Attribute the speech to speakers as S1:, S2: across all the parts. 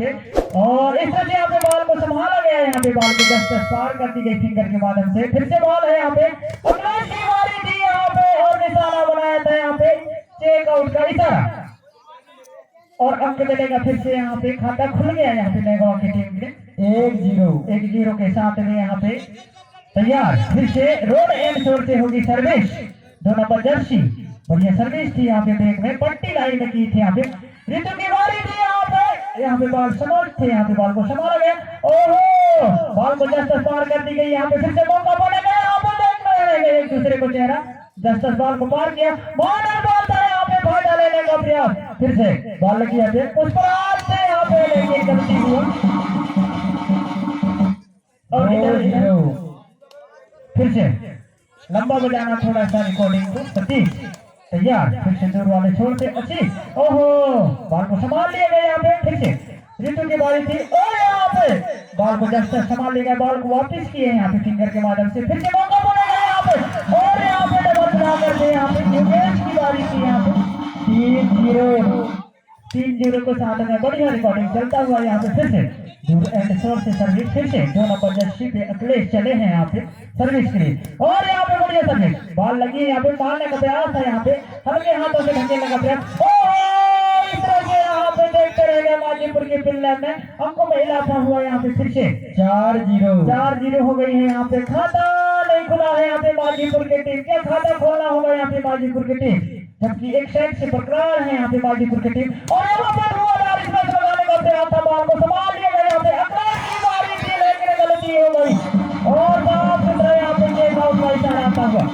S1: पे। और इस तरह से यहाँ पे बॉल को संभाला गया है, यहाँ पे बॉल को जस्ट पार कर दी गई फिंगर के माध्यम से। फिर से बॉल है यहाँ पे, अखिलेश की बारी थी यहाँ पे और निशाना बनाया था यहाँ पे चेक आउट का इशारा और अंक मिलेगा। फिर से यहाँ पे खाता खुल गया यहाँ पे नौगांव की टीम के 1-0 के साथ में यहाँ पे तैयार। फिर से रोड एंड शोर से होगी सर्विस, 2 नंबर जर्सी, बढ़िया सर्विस थी यहाँ पे बैक में पट्टी लाइन में की थी यहाँ पे। ऋतु की बारी थी यहाँ पे बॉल समझ थे, यहाँ पे बॉल को संभाला गया। ओहो, बॉल को जस्ट पार कर दी गई यहाँ पे। फिर से मौका बनेगा यहाँ पे, देख रहे हैं एक दूसरे को चेहरा, जस्ट बॉल को पार किया, बॉलर बॉल था यहाँ पे फायदा लेने का प्रयास। फिर से बॉल लगी यहाँ पे पुष्पराज से यहाँ पे, लेकिन गलती हुआ और इधर फिर से लंबा बजाना थोड़ा सा रिकॉर्डिंग को। सतीश तैयार, फिर से दूर वाले छोड़ते अच्छी। ओहो, बॉल को संभाल लिया गया यहाँ पे। फिर से ऋतु की बारी थी और यहाँ पे बॉल को जस्ट संभाल लिया गया, बॉल को वापस किए यहाँ पे फिंगर के माध्यम से। फिर से मौका बनेगा यहाँ पे और यहाँ पे डबल बना करके यहाँ पे योगेश की बारी थी यहाँ पे। 3-0 को साथ में बढ़िया रिकॉर्डिंग चलता हुआ यहाँ पे। फिर से दूर एंड शोर से सर्विस, फिर से 2 नंबर जर्सी पे अखिलेश चले हैं यहाँ पे सर्विस के लिए और यहाँ पे बढ़िया सर्विस, बॉल लगी है यहाँ पे, मारने का प्रयास था यहाँ पे, हल्के हाथों से ढकेलने का प्रयास। इस तरह से यहाँ पे देखते रहेगा माजीपुर के पिल्लर में अंकों में इजाफा हुआ यहाँ पे। फिर से 4-0 हो गई है यहाँ पे। खाता नहीं खुला है यहाँ पे माजीपुर की टीम, क्या खाता खोलना होगा यहाँ पे माजीपुर की टीम, जबकि एक साइड से बरकरार है यहाँ पे माजीपुर की टीम। और यहाँ पर लगाने का प्रयास था, बॉल को संभाल लिया गया यहाँ पे, अखिलेश की बारी थी लेकिन गलती हो गई और साफ सुथरा यहाँ पे चेक आउट का इशारा आता हुआ,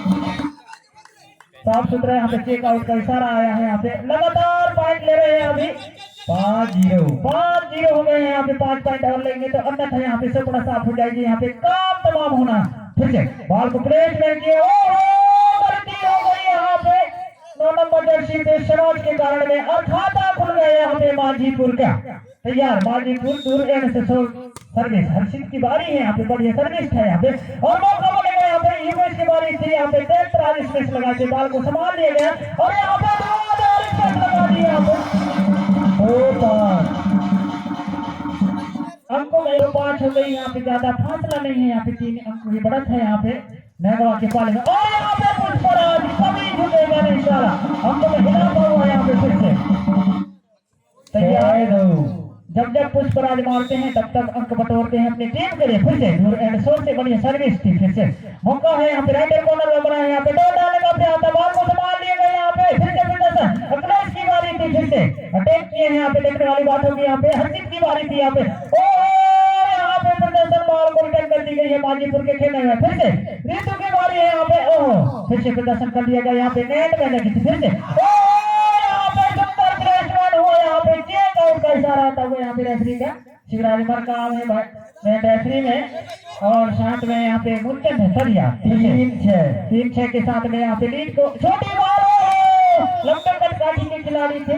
S1: साफ सुथरा यहाँ पे चेक आउट का इशारा आया है यहाँ पे। लगातार पॉइंट ले रहे हैं अभी, 5-0 हो गए हैं यहाँ पे। 5 पॉइंट और लेंगे तो अन्यथा यहाँ पे सब बड़ा साफ हो जाएगी यहाँ पे, काम तमाम होना। फिर से बॉल को प्लेसमेंट किए, गलती हो गई यहाँ पे 9 नंबर जर्सी पे सरोज के कारण में और खाता खुल गया यहाँ पे माजीपुर का। तैयार माजीपुर दूर एंड से सर्विस, हर्षित की बारी है यहाँ पे, बढ़िया सर्विस था यहाँ पे और मौका बनेगा यहाँ पे। यूएस की बारी थी यहाँ पे, 33 स्पेस लगा के बॉल को संभाल लिया गया और यहाँ पे 2000 स्पेस लगा दिया यहाँ पे। अंकों में 5 हो गई यहाँ पे, ज्यादा फासला नहीं है यहाँ पे, 3 अंकों की बढ़त है यहाँ पे नौगांव के पाले में। और यहाँ पे पुष्पराज कभी झुकेगा नहीं सारा, अंकों में इजाफा हुआ यहाँ पे। फिर से तैयार, जब पुष्पराज मारते हैं तब तक अंक बटोरते हैं अपनी टीम के लिए। फिर से दूर एंड शोर से बढ़िया सर्विस थी। फिर से मौका है यहाँ पे, राइट कॉर्नर में बना है यहाँ पे, डोर डालने का प्रयास था, बॉल को संभाल लिया गया यहाँ पे। फिर से अखिलेश की बारी थी, फिर से अटैक किए हैं यहाँ पे, देखने वाली बात होगी यहाँ पे। हर्षित की बारी थी यहाँ पे, यहाँ पे प्रदर्शन, बॉल को रिटर्न कर दी गई है माजीपुर के खेलने में। फिर से ऋतु की बारी है यहाँ पे, ओहो, फिर से प्रदर्शन कर दिया गया यहाँ पे, नेट में लगी थी। फिर से यहाँ पे सुंदर प्लेसमेंट हुआ यहाँ पे, चेक आउट का इशारा आता हुआ यहाँ पे रेफरी का। शिवराज मर काम है भाई रेफरी में और साथ में यहाँ पे मुंतन है सरिया 3-6 के साथ में यहाँ पे लीड को। छोटी बॉल लंबे काठी के खिलाड़ी थे,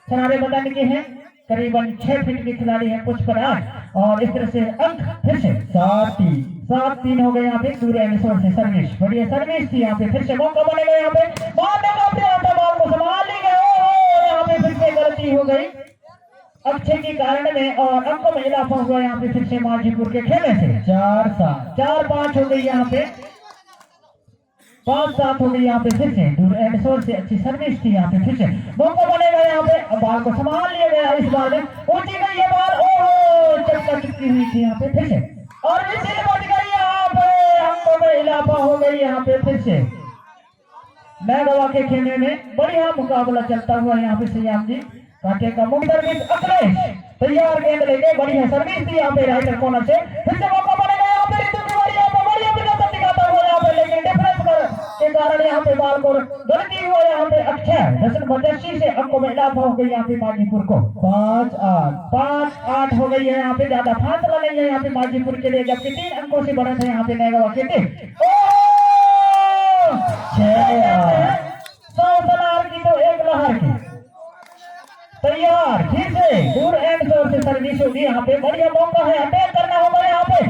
S1: सरारे बदन के हैं, करीबन 6 फीट के खिलाड़ी है पुष्पराज और इस तरह से अंक फिर से 7-3 हो गए यहाँ पे। दूर एंड शोर से सर्विस, बढ़िया सर्विस थी यहाँ पे। फिर से मौका बनेगा यहाँ पे, मारने का प्रयास था, बॉल को संभाल ली गई, यहाँ पे फिर से गलती हो गई अक्षय के कारण में और अंकों में इजाफा हुआ यहाँ पे। फिर से माजीपुर के खेले से 4-5 हो गई यहाँ पे, 5-7 हो गई यहाँ पे। फिर से दूर एंड शोर से अच्छी सर्विस थी यहाँ पे। फिर से मौका बनेगा यहाँ पे, बॉल को संभाल लिया गया इस बार में, ऊंची गई ये बॉल, ओहो चक्का चुक्की हुई थी यहाँ पे। फिर से और विसिल बज गई यहाँ पे, अंकों में इजाफा हो गई यहाँ पे। फिर से नौगांव के खेलने में बढ़िया मुकाबला चलता हुआ यहाँ पे। श्याम जी काटे का मुख सर्विस, अखिलेश तैयार, गेंद लेके बढ़िया सर्विस थी यहाँ पे राइट कॉर्नर से। फिर से मौका बनेगा यहाँ पे, ऋतु की बारी यहाँ पे, बढ़िया प्रदर्शन दिखाता हुआ यहाँ पे, लेकिन डिफरेंस के कारण यहाँ पे बॉल को गलती हुआ यहाँ पे। अक्षय 10 नंबर जर्सी से अंकों में इजाफा हो गई यहाँ पे माजीपुर को। 5-8 हो गई है यहाँ पे, ज्यादा फासला नहीं है यहाँ पे माजीपुर के लिए, जबकि 3 अंकों से बढ़त है यहाँ पे नौगांव की टीम। 100 सलार की तो 1 लहर की। तैयार, फिर से दूर एंड शोर से सर्विस होगी यहाँ पे, बढ़िया मौका है, अटैक करना होगा यहाँ पे।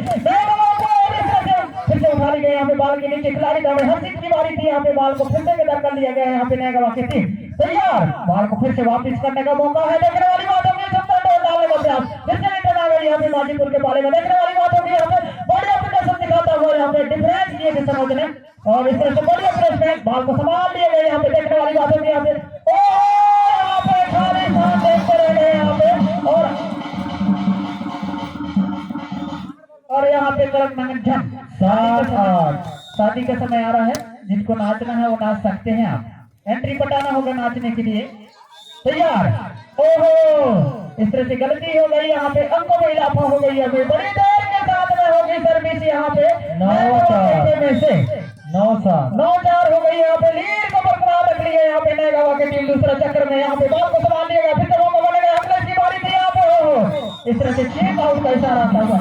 S1: फिर से उठा ली गई यहाँ पे, बॉल के नीचे खिलाड़ी दौड़े, हर्षित की बारी थी यहाँ पे, बॉल को फिर से विदा कर लिया गया यहाँ पे नौगांव की टीम। तैयार, बॉल को फिर से वापस करने का मौका है, देखने वाली बात होगी, डालने का प्रयास। फिर माजीपुर के बारे में देखने वाली बात होगी। यहाँ पे बढ़िया प्रदर्शन दिखाता हुआ यहाँ पे डिफरेंस किए थे सनोज ने और इस तरह से बढ़िया प्लेसमेंट बॉल को संभाल लिए गए। यहाँ पे देखने वाली बात होगी। यहाँ पे यहाँ पे खाली साथ देखते रह गए यहाँ पे और यहाँ पे कड़क नंगन झन 7-8 शादी का समय आ रहा है। जिनको नाचना है वो नाच सकते हैं। आप एंट्री पटाना होगा नाचने के लिए। तैयार। ओहो इस तरह से गलती हो गई। यहाँ पे अंकों में इजाफा हो गई है। बड़ी देर के साथ में होगी सर्विस यहाँ पे 9-4 में से 9-4 हो गई। यहाँ पे लीड को बरकरार रख ली है यहाँ पे नएगांव की टीम। दूसरा चक्कर में यहाँ पे बॉल को संभाल लिया गया। फिर से मौका बनेगा। अगले की बारी थी यहाँ पे। ओहो इस तरह से चेक आउट का इशारा आता हुआ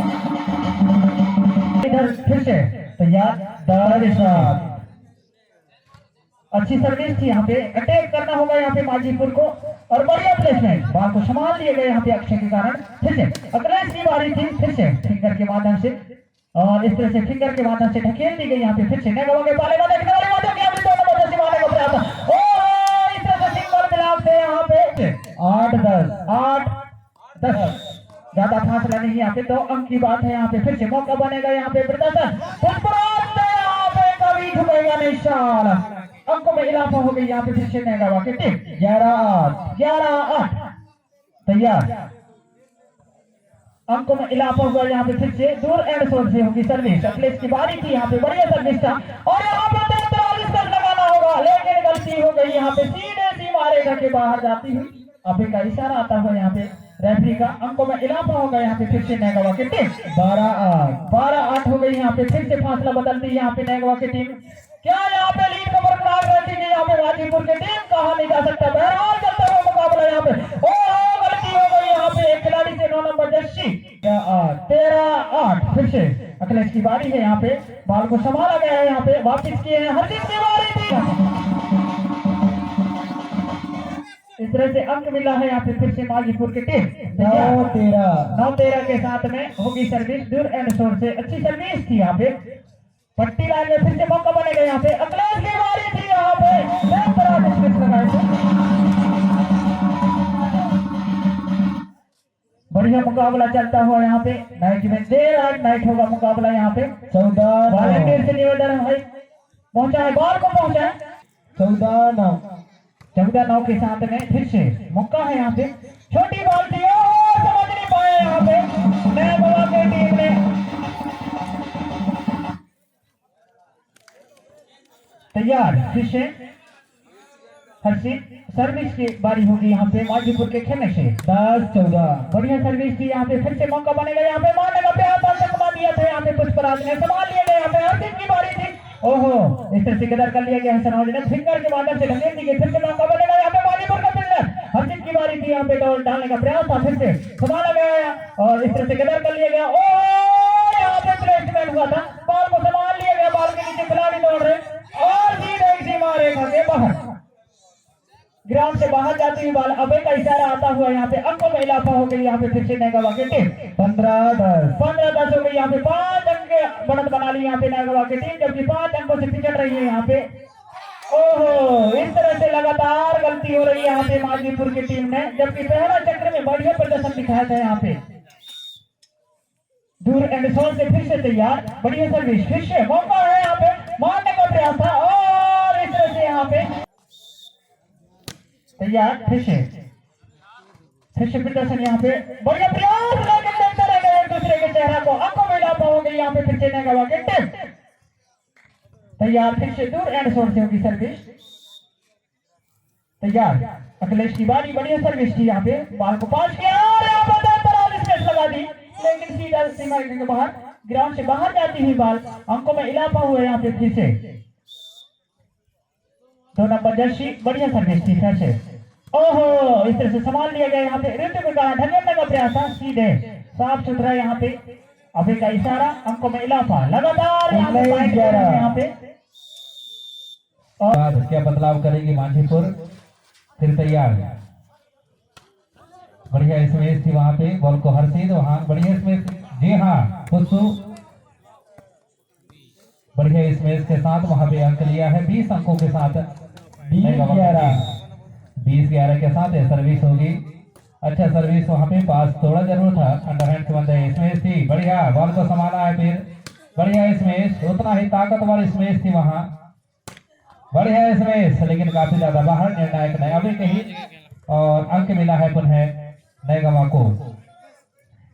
S1: इधर फिर से तैयार। अच्छी सर्विस थी। यहाँ पे अटैक करना होगा यहाँ पे माजीपुर को और बढ़िया प्लेसमेंट बॉल को संभाल लिए गए यहाँ पे अक्षय के कारण। फिर से अखिलेश की बारी थी। फिर से फिंगर के माध्यम से और इस तरह से फिंगर के माध्यम से ढकेल दी गई यहाँ पे। फिर से नएगांव के पाले में देखने वाली बात है। अभी 2 नंबर जैसे मारने का प्रयास और इस तरह से सिंगल मिलाप से यहाँ पे 8-10 ज्यादा फासला नहीं यहाँ पे। 2 अंक की बात है यहाँ पे। फिर से मौका बनेगा यहाँ पे प्रदर्शन यहाँ पे कभी झुकेगा नहीं। शाला अंकों में इजाफा हो गई यहाँ पे। फिर से नएगांव की टीम 11-8 तैयार। अंकों में इजाफा हुआ यहाँ पे। फिर से दूर एंड शोर से होगी सर्विस। अखिलेश की बारी थी यहाँ पे। बढ़िया सर्विस था और यहाँ पे 43 का लगाना होगा लेकिन गलती हो गई यहाँ पे। सीधे सी मारेगा के बाहर जाती हुई अभी का इशारा आता हुआ यहाँ पे रेफरी का। अंकों में इजाफा होगा यहाँ पे। फिर से नएगांव की टीम 12-8 हो गई यहाँ पे। फिर से फासला बदल दी यहाँ पे नएगांव की टीम। क्या यहाँ पे लीड को बरकरार रहती है यहाँ पे माजीपुर की टीम। कहा नहीं जा सकता। बहरहाल चलता हुआ मुकाबला यहाँ पे। गलती हो गई यहाँ पे एक खिलाड़ी से। 9 नंबर जर्सी 13-8 फिर से अखिलेश की बारी है यहाँ पे। बॉल को संभाला गया है यहाँ पे। वापिस किए हैं हरदीप की बारी थी। इस तरह से अंक मिला है यहाँ पे। फिर से माजीपुर की टीम 9-13 के साथ में होगी सर्विस दूर एंड शोर से। अच्छी सर्विस थी यहाँ पे। पट्टी लाइन में फिर से मौका बनेगा यहाँ पे। अखिलेश की बारी थी यहाँ पे। लगाए थे। बढ़िया मुकाबला चलता हुआ यहाँ पे। नाइट में देर आज नाइट होगा मुकाबला यहाँ पे। 14 वॉलंटियर से निवेदन है भाई पहुंचा है बॉल को पहुंचा है। 14-9 के साथ में फिर से मौका है यहाँ पे। छोटी बॉल थी समझ नहीं पाए यहाँ पे नएगांव की टीम ने। तैयार। फिर से हर्षित सर्विस की बारी होगी यहाँ पे माजीपुर के खेमे से। 10-14 बढ़िया सर्विस थी यहाँ पे। फिर से मौका बनेगा यहाँ पे। मारने का प्रयास चकमा दिया था यहाँ पे। पुष्पराज ने संभाल लिया गया यहाँ पे। हर्षित की बारी थी। ओहो इस तरह से किधर कर लिया गया है सनोज ने। फिंगर के माध्यम से ढकेल दी गई। फिर से मौका बनेगा यहाँ पे माजीपुर का फिल्डर। हर्षित की बारी थी यहाँ पे। डॉल डालने का प्रयास था। फिर से संभाला गया और इस तरह से किधर कर लिया गया। ओ यहाँ पे प्लेसमेंट हुआ था। बॉल को संभाल लिया गया। बॉल के नीचे खिलाड़ी दौड़ रहे और सीधे मारेगा के बाहर। ग्राउंड से बाहर जाती हुई बॉल। अबे का इशारा आता हुआ यहाँ पे। अंकों में इजाफा हो गई यहाँ पे। फिर से नएगांव की टीम 15-10 हो गई यहाँ पे। 5 अंक बढ़त बना ली यहाँ पे नएगांव की टीम जबकि 5 अंकों से पिछड़ रही है यहाँ पे। ओहो इस तरह से लगातार गलती हो रही है यहाँ पे माजीपुर की टीम ने जबकि पहला चक्र में बढ़िया प्रदर्शन दिखाया था यहाँ पे। दूर एंड शॉट से फिर से तैयार। बढ़िया सर्विस। फिर से मौका है यहाँ पे। मारने का प्रयास था और इस तरह से यहाँ पे तैयार। फिर से प्रदर्शन यहाँ पे। बढ़िया प्रयास लेकिन देखते रह गए एक दूसरे के चेहरा को। अंकों में इजाफा हो गई यहाँ पे। फिर से नएगांव की टीम तैयार। फिर से दूर एंड शॉट से होगी सर्विस। तैयार। अखिलेश की बारी। बढ़िया सर्विस थी यहाँ पे। बॉल को पास किया और यहाँ पर लगा दी लेकिन सीधा सीमा के बाहर ग्राउंड से बाहर जाती हुई बॉल। अंकों में इजाफा हुआ यहाँ पे। फिर से 2 नंबर जर्सी। बढ़िया सर्विस थी। फिर से ओहो इस तरह से संभाल लिया गया यहाँ पे। ऋतु के कारण ढकेलने का प्रयास था। सीधे साफ सुथरा यहाँ पे। अभी का इशारा। अंकों में इजाफा लगातार यहाँ पे।
S2: और क्या बदलाव करेगी माजीपुर। फिर तैयार। बढ़िया स्मेश थी वहां पे। बॉल को हर्षित वहां बढ़िया स्मेश। जी हाँ खुशू बढ़िया स्मेश के साथ वहां पे अंक लिया है 20 अंकों के साथ। 20-11 के साथ सर्विस होगी अच्छा सर्विस वहां पे पास थोड़ा जरूर था, अंडरहैंड के बंदे स्मेश थी, बढ़िया बॉल को संभाला है, फिर बढ़िया स्मेश, उतना ही ताकतवर स्मेश थी वहां, बढ़िया स्मेश, लेकिन काफी ज्यादा बाहर, निर्णायक नहीं अभी कहीं, और अंक मिला है पुनः नैगमा को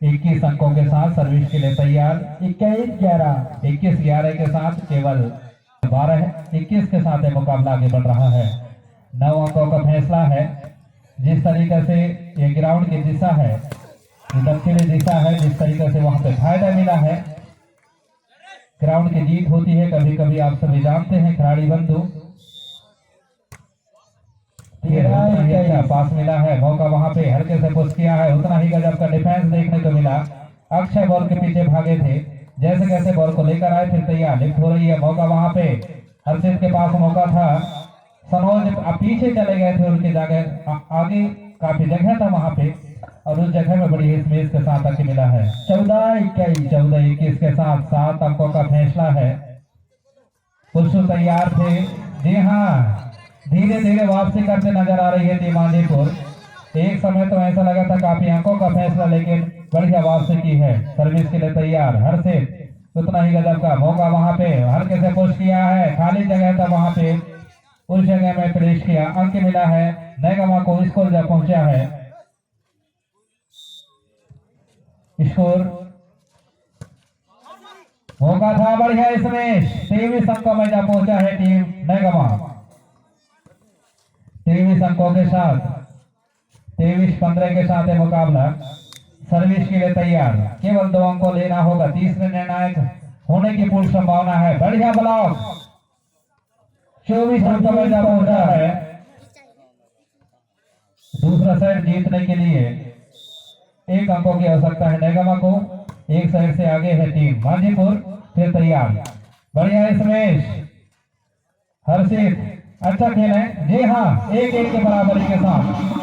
S2: 21 अंकों के साथ सर्विस के लिए तैयार। 21-11 के साथ केवल 12-21 के साथ ये मुकाबला आगे बढ़ रहा है। 9 अंकों का फैसला है। जिस तरीके से ये ग्राउंड की दिशा है, ये दक्षिणी दिशा है, जिस तरीके से वहां पे फायदा मिला है, ग्राउंड की जीत होती है कभी कभी, आप सभी जानते हैं खिलाड़ी बंधु। अच्छा पास मिला है, मौका वहां पे हल्के से पुश किया है, उतना ही गजब का डिफेंस देखने को मिला। अक्षय बॉल के पीछे भागे थे, जैसे कैसे बॉल को लेकर आए, फिर तैयार लिफ्ट हो रही है, मौका वहां पे हर्षित के पास मौका था, सनोज पीछे चले गए थे, उनकी जगह आगे काफी जगह था वहां पे, और उस जगह में बड़ी स्मेश के साथ आके मिला है। 14-21 के साथ 7 अंकों का फैसला है। पुरुष तैयार थे, जी हाँ, धीरे धीरे वापसी करते नजर आ रही है टीम आंधीपुर। एक समय तो ऐसा लगा था काफी अंकों का फैसला, लेकिन बढ़िया वापसी की है, सर्विस के लिए तैयार हर्षित, उतना ही गजब का मौका वहां पे हल्के से पुश किया है, खाली जगह था वहां पे, उस जगह में प्रवेश किया, अंक मिला है नैगमा को, स्कोर जब पहुंचा है, स्कोर मौका था बढ़िया इसमें 23 अंकों में जब पहुंचा है टीम नैगमा, 23 अंकों के साथ 23-15 के साथ है मुकाबला, सर्विस के लिए तैयार, केवल 2 अंकों लेना होगा, तीसरे निर्णायक होने की पूर्ण संभावना है, बढ़िया ब्लॉक, 24 अंकों में जब पहुंचा है, दूसरा सेट जीतने के लिए 1 अंकों की आवश्यकता है नैगमा को, 1 सेट से आगे है टीम मांझीपुर, फिर तैयार, बढ़िया स्मेश, हर्षित अच्छा खेल है, जी हाँ, 1-1 के बराबरी के साथ